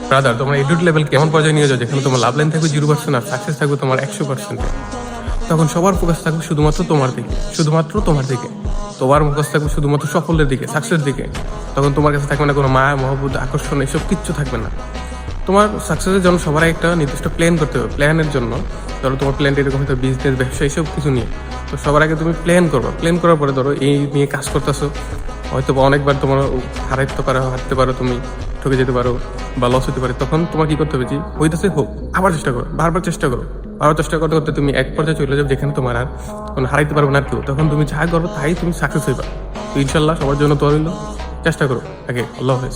Brother, তোমার edit level কেমন পর্যায়ে নিয়ে যাও যেখানে তোমার লাভ লাইন থাকবে 0% আর সাকসেস থাকবে তোমার 100%। তখন সবার ফোকাস থাকবে শুধুমাত্র তোমার দিকে, শুধুমাত্র তোমার দিকে। তোমার ফোকাস থাকবে শুধুমাত্র সফলের দিকে, সাকসেস দিকে। তখন তোমার কাছে থাকবে না কোনো মায়া, মহব্বত, আকর্ষণ, এসব কিচ্ছু থাকবে না। তোমার সাকসেসের জন্য সবার একটা নির্দিষ্ট প্ল্যান করতে হবে। প্ল্যানের জন্য ধরো তোমার প্ল্যানটা এরকম হয়তো বিজনেস, ব্যবসা, এইসব কিছু নিয়ে। তো সবার আগে তুমি প্ল্যান করবা। প্ল্যান করার পরে ধরো এই নিয়ে কাজ করতেছো, হয়তো বা অনেকবার তোমার হারতে পারো, তুমি ঠকে যেতে পারো বা লস হতে পারে। তখন তোমার কি করতে হবে, যে হইতেছে হোক, আবার চেষ্টা করো, বারবার চেষ্টা করো। বারবার চেষ্টা করতে করতে তুমি এক পর্যায়ে চলে যাবে যেখানে তোমার আর কোনো হারাইতে পারবে না কেউ। তখন তুমি যা করো তাই তুমি সাকসেস হইবা। তো ইনশাল্লাহ সবার জন্য তো রইল, চেষ্টা করো। আগে আল্লাহ হাফেজ।